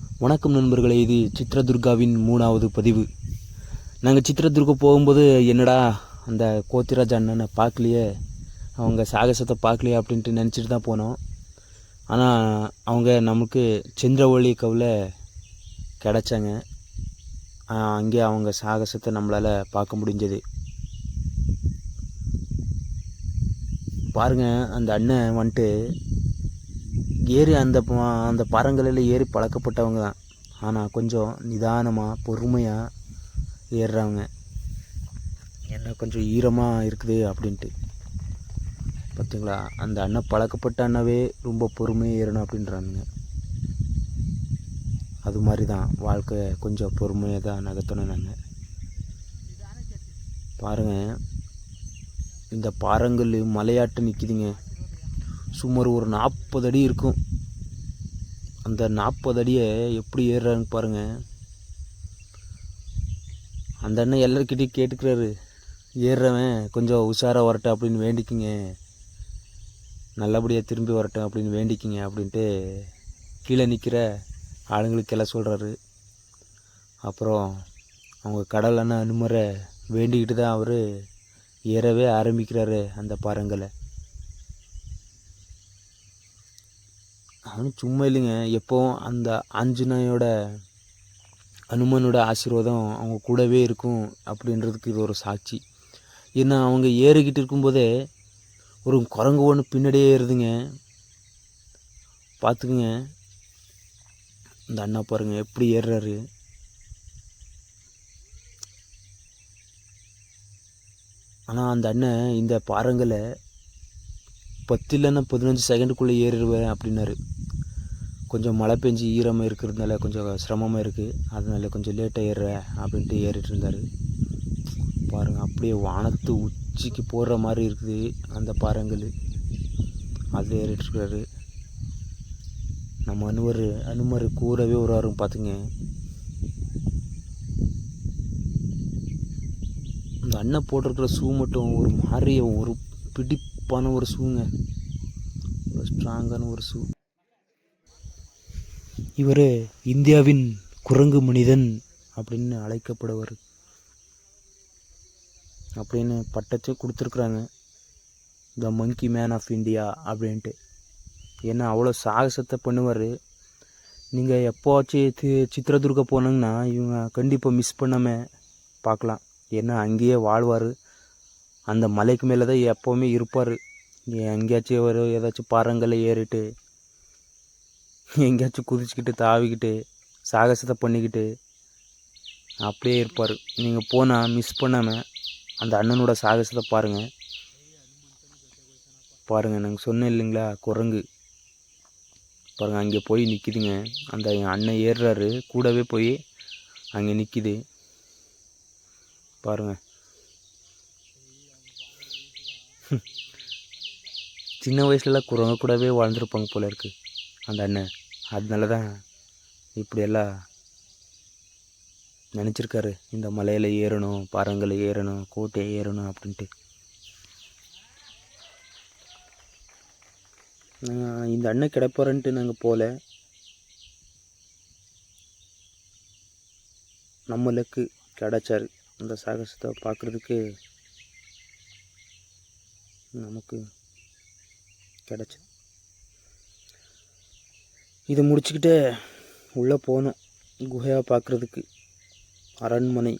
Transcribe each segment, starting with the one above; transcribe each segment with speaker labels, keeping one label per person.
Speaker 1: வணக்கம் நண்பர்களே, இது சித்ரதுர்காவின் 3வது பதிவு. நாங்கள் சித்ரதுர்கா போகும்போது என்னடா அந்த கோத்திராஜ் அண்ணனை பார்க்கலையே, அவங்க சாகசத்தை பார்க்கலையே அப்படின்ட்டு நினச்சிட்டு தான் போனோம். ஆனால் அவங்க நமக்கு சந்திரவள்ளி கவில் கிடச்சாங்க. அங்கே அவங்க சாகசத்தை நம்மளால் பார்க்க முடிஞ்சது. பாருங்கள், அந்த அண்ணன் வந்துட்டு ஏறி அந்த பாறங்களில் ஏறி பழக்கப்பட்டவங்க தான். ஆனால் கொஞ்சம் நிதானமாக பொறுமையாக ஏறுறவங்க. என்ன கொஞ்சம் ஈரமாக இருக்குது அப்படின்ட்டு பார்த்திங்களா, அந்த அண்ணன் பழக்கப்பட்ட அண்ணாவே ரொம்ப பொறுமையாக ஏறணும் அப்படின்றானுங்க. அது மாதிரி தான் வாழ்க்கை, கொஞ்சம் பொறுமையாக தான் நகர்த்தணும். நாங்கள் பாருங்கள், இந்த பாறங்கள் மலையாட்டு நிற்கிதுங்க. சுமார் ஒரு 40 அடி இருக்கும். அந்த 40 அடியை எப்படி ஏறுறான்னு பாருங்கள். அந்த அண்ணன் எல்லாருக்கிட்டையும் கேட்டுக்கிறாரு, ஏறுறவன் கொஞ்சம் உஷாராக வரட்டும் அப்படின்னு வேண்டிக்கிங்க, நல்லபடியாக திரும்பி வரட்டும் அப்படின்னு வேண்டிக்கிங்க அப்படின்ட்டு கீழே நிற்கிற ஆளுங்களுக்கெல்லாம் சொல்கிறாரு. அப்புறம் அவங்க கடல் அண்ணன் அனுமரை வேண்டிக்கிட்டு தான் அவர் ஏறவே ஆரம்பிக்கிறாரு அந்த பாறங்களை. அவனும் சும்மா இல்லைங்க, எப்போவும் அந்த ஆஞ்சநேயோட அனுமனோட ஆசீர்வாதம் அவங்க கூடவே இருக்கும் அப்படின்றதுக்கு இது ஒரு சாட்சி. ஏன்னா அவங்க ஏறிக்கிட்டு இருக்கும்போதே ஒரு குரங்கு ஒன்று பின்னாடியே ஏறுதுங்க. பார்த்துக்குங்க, இந்த அண்ணா பாருங்கள் எப்படி ஏறுறாரு. ஆனால் அந்த அண்ணன் இந்த பாறங்களை 10 இல்லைன்னா 15 செகண்டுக்குள்ளே ஏறிடுவேன் அப்படின்னாரு. கொஞ்சம் மழை பெஞ்சு ஈரமாக இருக்கிறதுனால கொஞ்சம் சிரமமாக இருக்குது, அதனால கொஞ்சம் லேட்டாக ஏறுறேன் அப்படின்ட்டு ஏறிட்டு இருந்தார். பாருங்கள், அப்படியே வானத்து உச்சிக்கு போடுற மாதிரி இருக்குது அந்த பாறங்கள். அதில் ஏறிட்டுருக்காரு. நம்ம அனுமர் கூடவே வருவாருங்க. பார்த்துங்க, இந்த அண்ணன் போட்டிருக்கிற ஷூ மட்டும் ஒரு மாதிரி ஒரு பிடிப்பான ஒரு ஷூங்க, ஒரு ஸ்ட்ராங்கான ஒரு ஷூ. இவர் இந்தியாவின் குரங்கு மனிதன் அப்படின்னு அழைக்கப்படுவார் அப்படின்னு பட்டத்தை கொடுத்துருக்குறாங்க, த மங்கி மேன் ஆஃப் இந்தியா அப்படின்ட்டு. ஏன்னா அவ்வளோ சாகசத்தை பண்ணுவார். நீங்கள் எப்போவாச்சும் சித்ரதுர்கா போனீங்கன்னா இவங்க கண்டிப்பாக மிஸ் பண்ணாமல் பார்க்கலாம். ஏன்னா அங்கேயே வாழ்வார், அந்த மலைக்கு மேலே தான் எப்போவுமே இருப்பார். எங்கேயாச்சும் ஒரு ஏதாச்சும் பாறங்களை ஏறிட்டு எங்கேயாச்சும் குதிச்சுக்கிட்டு தாவிக்கிட்டு சாகசத்தை பண்ணிக்கிட்டு அப்படியே இருப்பார். நீங்கள் போனால் மிஸ் பண்ணாமல் அந்த அண்ணனோட சாகசத்தை பாருங்கள். நாங்கள் சொன்னேன் இல்லைங்களா, குரங்கு பாருங்கள் அங்கே போய் நிற்கிதுங்க. அந்த அண்ணன் ஏறுறாரு, கூடவே போய் அங்கே நிற்கிது பாருங்கள். சின்ன வயசுலலாம் குரங்கு கூடவே வாழ்ந்துருப்பாங்க போல இருக்குது அந்த அண்ணன். அதனால தான் இப்படியெல்லாம் நினச்சிருக்காரு, இந்த மலையில் ஏறணும், பாறங்களை ஏறணும், கோட்டையை ஏறணும் அப்படின்ட்டு. இந்த அண்ணன் கிடப்பாருன்ட்டு நாங்கள் போகல, நம்மளுக்கு கிடச்சாரு. அந்த சாகசத்தை பார்க்குறதுக்கு நமக்கு கிடச்சி இதை முடிச்சுக்கிட்டே உள்ளே போனோம் குகையாக பார்க்குறதுக்கு. அரண்மனை,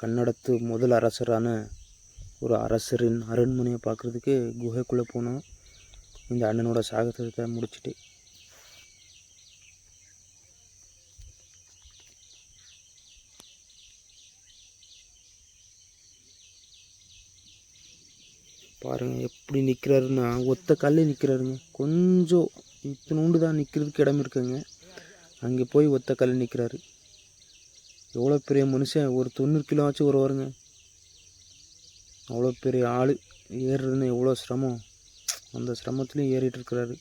Speaker 1: கன்னடத்து முதல் அரசரான ஒரு அரசரின் அரண்மனையை பார்க்குறதுக்கு குகைக்குள்ளே போனோம் இந்த அண்ணனோட சாகசத்தை முடிச்சுட்டு. பாருங்கள் எப்படி நிற்கிறாருன்னா, ஒத்த கல்லே நிற்கிறாருங்க. கொஞ்சம் இத்தினோண்டு தான் நிற்கிறதுக்கு இடம் இருக்குங்க, அங்கே போய் ஒத்த கல் நிற்கிறாரு. எவ்வளோ பெரிய மனுஷன், ஒரு 90 கிலோ ஆச்சு வருவாருங்க. அவ்வளோ பெரிய ஆள், ஏறுறதுன்னு எவ்வளோ சிரமம், அந்த சிரமத்துலேயும் ஏறிட்டுருக்கிறாரு.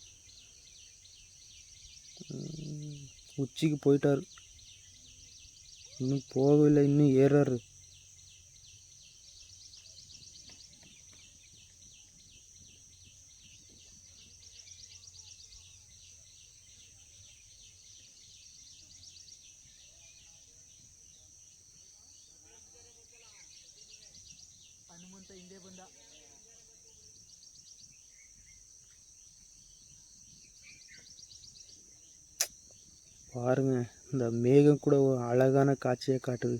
Speaker 1: உச்சிக்கு போயிட்டார், இன்னும் போகவில்லை, இன்னும் ஏறாரு. பாருங்க, இந்த மேகம் கூட ஒரு அழகான காட்சியை காட்டுது.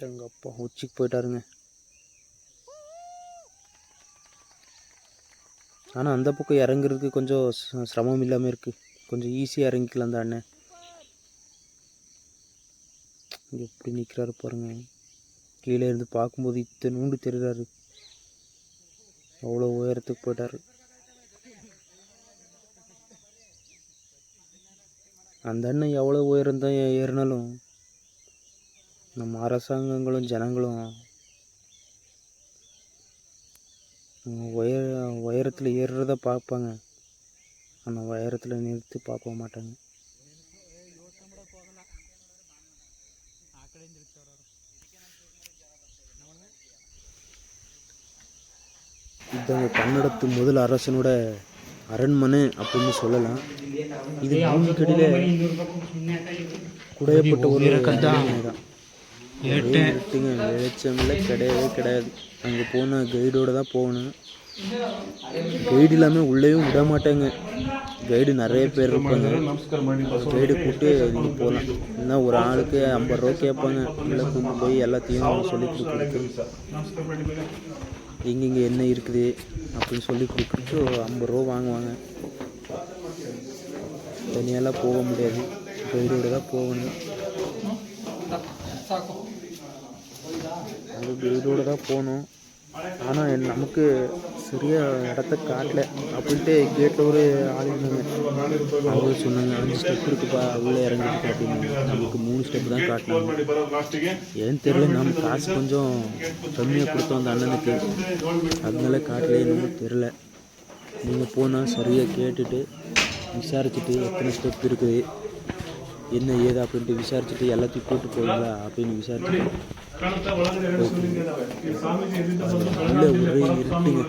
Speaker 1: எங்கள் அப்பா உச்சிக்கு போயிட்டாருங்க. ஆனால் அந்த பக்கம் இறங்குறதுக்கு கொஞ்சம் சிரமம் இல்லாமல் இருக்குது. கொஞ்சம் ஈஸியாக இறங்கிக்கலாம் அந்த அண்ணன். எப்படி நிற்கிறாரு பாருங்க. கீழே இருந்து பார்க்கும்போது இத்தனூண்டு தெரிகிறாரு. அவ்வளோ உயரத்துக்கு போயிட்டாரு. அந்த அண்ணன் எவ்வளோ உயரம் தான் ஏறினாலும் நம்ம அரசாங்கங்களும் ஜனங்களும் உயரத்தில் ஏறுறத பார்ப்பாங்க. ஆனால் உயரத்தில் நிறுத்தி பார்க்க மாட்டாங்க. இதுதாங்க கன்னடத்து முதல் அரசனோட அரண்மனை அப்படின்னு சொல்லலாம். இது பூமிக்கடியில் குடையப்பட்ட ஒரு தான். வெளிச்சம்ல கிடையவே கிடையாது. அங்கே போன கைடோடு தான் போகணும். கைடு இல்லாமல் உள்ளேயும் விட மாட்டாங்க. கைடு நிறைய பேர் இருப்பாங்க. கைடு கூப்பிட்டு நீங்கள் போகலாம். இல்லைன்னா ஒரு ஆளுக்கு 50 ரூபா கேட்பாங்க. இல்லை கூப்பிட்டு போய் எல்லாத்தையும் சொல்லி கொடுக்குறது, எங்கெங்கே என்ன இருக்குது அப்படின்னு சொல்லி கொடுத்துட்டு 50 ரூபா வாங்குவாங்க. தனியாலாம் போக முடியாது, கைடோடு தான் போகணும். அது கைடோடு தான் போகணும். ஆனால் நமக்கு சரியாக இடத்த காட்டல அப்படின்ட்டு கேட்டில் ஒரு ஆள் இருந்தாங்க. அவங்க சொன்னாங்க 5 ஸ்டெப் இருக்குப்பா உள்ளே இறங்கிட்டு அப்படின்னு. நமக்கு 3 ஸ்டெப் தான் காட்டினாங்க. ஏன்னு தெரியல, நம்ம காசு கொஞ்சம் கம்மியாக கொடுத்தோம் அந்த அண்ணனுக்கு, அதனால காட்டலே நமக்கு தெரில. நீங்கள் போனால் சரியாக கேட்டுட்டு விசாரிச்சுட்டு எத்தனை ஸ்டெப் இருக்குது என்ன ஏது அப்படின்ட்டு விசாரிச்சுட்டு எல்லாத்தையும் கூப்பிட்டு போவீங்களா அப்படின்னு விசாரிச்சுட்டு உள்ளே ஒரே இருட்டுங்க.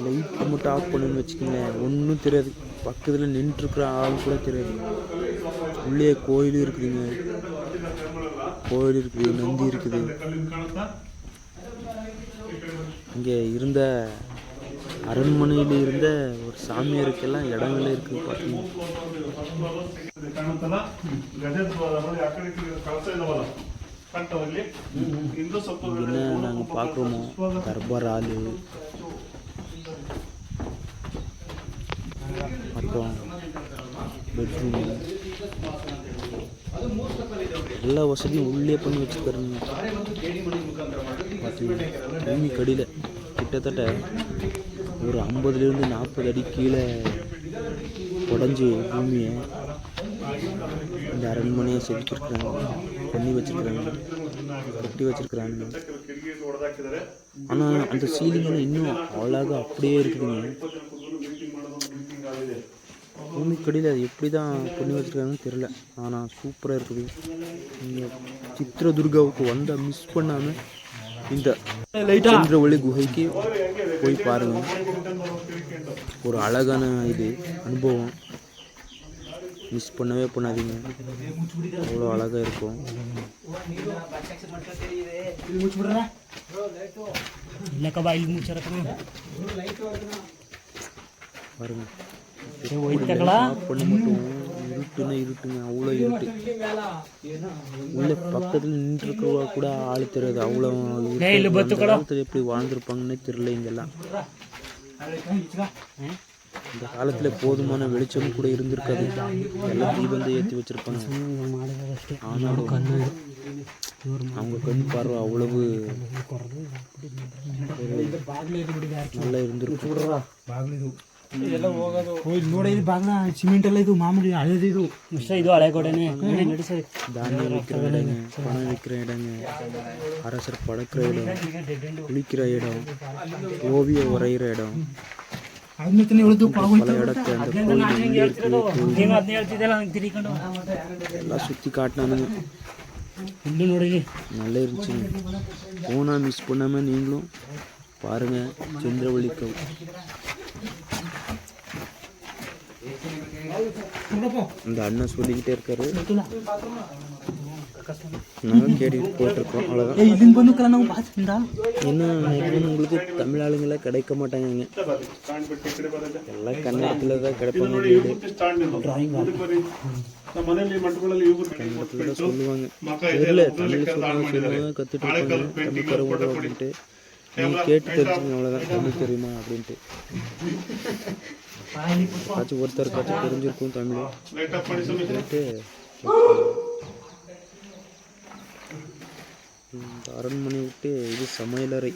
Speaker 1: லைட்டு மட்டும் ஆஃப் பண்ணுன்னு வச்சுக்கோங்களேன், ஒன்றும் தெரியாது. பக்கத்தில் நின்றுருக்குற ஆள் கூட தெரியாது. உள்ளே கோயில் இருக்குதுங்க, கோயில் இருக்குது, நந்தி இருக்குது. இங்கே இருந்த அரண்மனையில் இருந்த ஒரு சாமியாருக்கெல்லாம் இடங்களே இருக்குது பார்த்தீங்கன்னா. என்ன நாங்கள் பார்க்குறோமோ தர்பார் ஆளு, அப்புறம் பெட்ரூம், எல்லா வசதியும் உள்ளே பண்ணி வச்சுருக்காருங்க. பார்த்தீங்கன்னா பூமி கடியில் கிட்டத்தட்ட ஒரு 50லேருந்து 40 அடி கீழே உடஞ்சி பூமியை இந்த அரண்மனையை செதுக்கிருக்கிறாங்க, பண்ணி வச்சுருக்குறாங்க, கட்டி வச்சுருக்குறாங்க. ஆனால் அந்த சீலிங்கெல்லாம் இன்னும் அழகாக அப்படியே இருக்குதுங்க. பூமிக்கடியில் அது எப்படி தான் பண்ணி வச்சுருக்காங்கன்னு தெரில, ஆனால் சூப்பராக இருக்குது. நீங்கள் சித்ரதுர்காவுக்கு வந்தால் மிஸ் பண்ணாமல் இந்த சந்திரவள்ளி குகைக்கு போய் பாருங்கள். ஒரு அழகான இது அனுபவம், மிஸ் பண்ணவே பண்ணாதீங்க. அவ்வளோ அழகாக இருக்கும். பாருங்க, பண்ண மட்டும் இருட்டுங்க, அவ்வளோ இருட்டு. உள்ள பக்கத்தில் நின்றுருக்கவா கூட ஆள் தெரியாது. அவ்வளோ காலத்தில் எப்படி வாழ்ந்துருப்பாங்கன்னே தெரியல. இங்கெல்லாம் இந்த காலத்தில் போதுமான வெளிச்சமும் கூட இருந்திருக்காது. எல்லாம் தீபம் ஏற்றி வச்சிருப்பாங்க. ஆனாலும் அவங்க கண் பார்வை அவ்வளவு நல்லா இருந்திருக்கும்.
Speaker 2: ಸಿಮೆಂಟ್ ಎಲ್ಲ ಇದು ಮಾಮೂಲಿ ಹಳೇದು ಇದು ಮಿಶ್ರ ಇದು ಹಳೆ ಗೋಡೆನೆ ನಡೆಸರಿ.
Speaker 1: தானியம் விற்கிற இடங்க, பணம் விற்கிற இடங்க, அரசர் படுக்கிற இடம், குளிக்கிற இடம், ஓவியம் வரைகிற இடம், பல இடத்தை அந்த எல்லாம் சுற்றி காட்டினானுங்க. நல்லா இருந்துச்சுங்க. போனால் மிஸ் பண்ணாமல் நீங்களும் பாருங்கள் சந்திரவள்ளி கவு. அந்த அண்ணன் சொல்லிக்கிட்டே இருக்காரு. நாங்கள் கேட்டுக்கிட்டு போயிட்டுருக்கோம் அவ்வளோதான்.
Speaker 2: இಲ್ಲಿಂದ ಬಂದು ನಾವು ಬಾಸಿಂದ
Speaker 1: என்ன மேக்ஸிமம் உங்களுக்கு தமிழ் ஆளுங்கள கிடைக்க மாட்டாங்க இங்கே. எல்லாம் கன்னடத்தில் தான் கிடைப்பாங்க. வீடு கன்னடத்தில் தான் சொல்லுவாங்க. தெரியல தமிழ் சொல்லுவாங்க கற்றுட்டு இருப்பாங்க தமிழ் கருவோடு அப்படின்ட்டு. நீங்கள் கேட்டு தெரிஞ்சுங்க அவ்வளோதான் தமிழ் தெரியுமா அப்படின்ட்டு. ஆச்சும் ஒருத்தருக்காச்சும் தெரிஞ்சிருக்கும் தமிழ் கேட்டு. இந்த அரண்மனை விட்டு இது சமையலறை.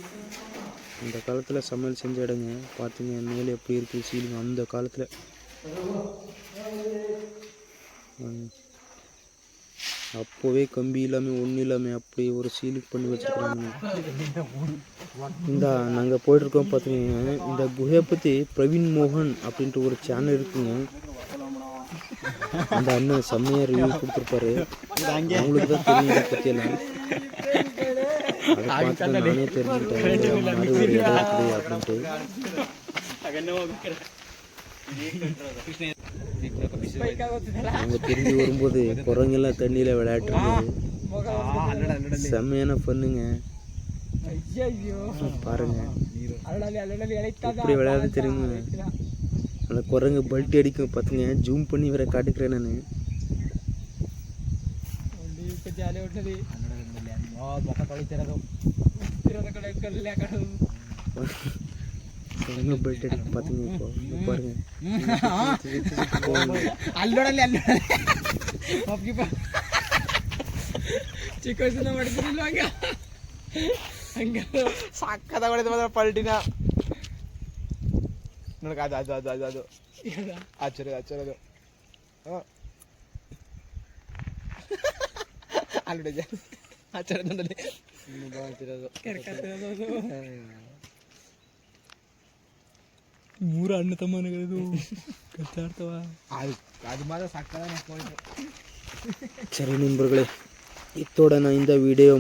Speaker 1: இந்த காலத்தில் சமையல் செஞ்ச இடங்க பார்த்துங்க மேலே எப்படி இருக்குது சீலிங் அந்த காலத்தில். அப்போவே கம்பி இல்லாமல் ஒன்றும் இல்லாமல் அப்படி ஒரு சீலிங் பண்ணி வச்சுருக்குறாங்க. இந்த நாங்கள் போயிட்டுருக்கோம் பார்த்துக்கிங்க. இந்த குகையை பற்றி பிரவீன் மோகன் அப்படின்ட்டு ஒரு சேனல் இருக்குங்க. அந்த அண்ணன் செம்மையாக ரிவ்யூ கொடுத்துருப்பாரு. அவங்களுக்கு தான் தெரியும் இதை பற்றியெல்லாம். அதை பார்த்து நானே தெரிஞ்சுக்கிட்டேன் மாதிரி ஒரு இடம் இருக்குது அப்படின்ட்டு. அவங்க திரும்பி வரும்போது குரங்கெல்லாம் தண்ணியில் விளையாட்டுருந்தது. செம்மையான பண்ணுங்க பாருங்க. இப்படி விளையாட தெரியுங்க. அந்த குரங்கு பல்ட்டி அடிக்கும் பார்த்துங்க. ஜூம் பண்ணி வேற காட்டுக்கிறேன் நான். குரங்கு பல்ட்டி அடிக்கும் பார்த்துங்க. இப்போ பாருங்க.
Speaker 2: ಚಿಕ್ಕ ವಯಸ್ಸಿನ ಮಾಡ್ತಿರ್ಲಿಲ್ಲ ಹಂಗ ಸಕ್ಕದ ಹೊಡೆದು ಮಾತ್ರ ಪಲ್ಟಿನ ನೋಡಕ ಅದು ಅದು ಅದು ಅದು ಅದು ಆಚರದು ಅಲ್ಲಡೆ ಆಚರದಲ್ಲಿ ಮೂರು ಅಣ್ಣ ತಮ್ಮನಗಳಿದು ಕಚ್ಚಾಡ್ತವ ಅದು ಮಾತ್ರ ಸಕ್ಕದ ಮಕ್ಕಳು.
Speaker 1: சரி நண்பர்களே, இத்தோட நான் இந்த வீடியோ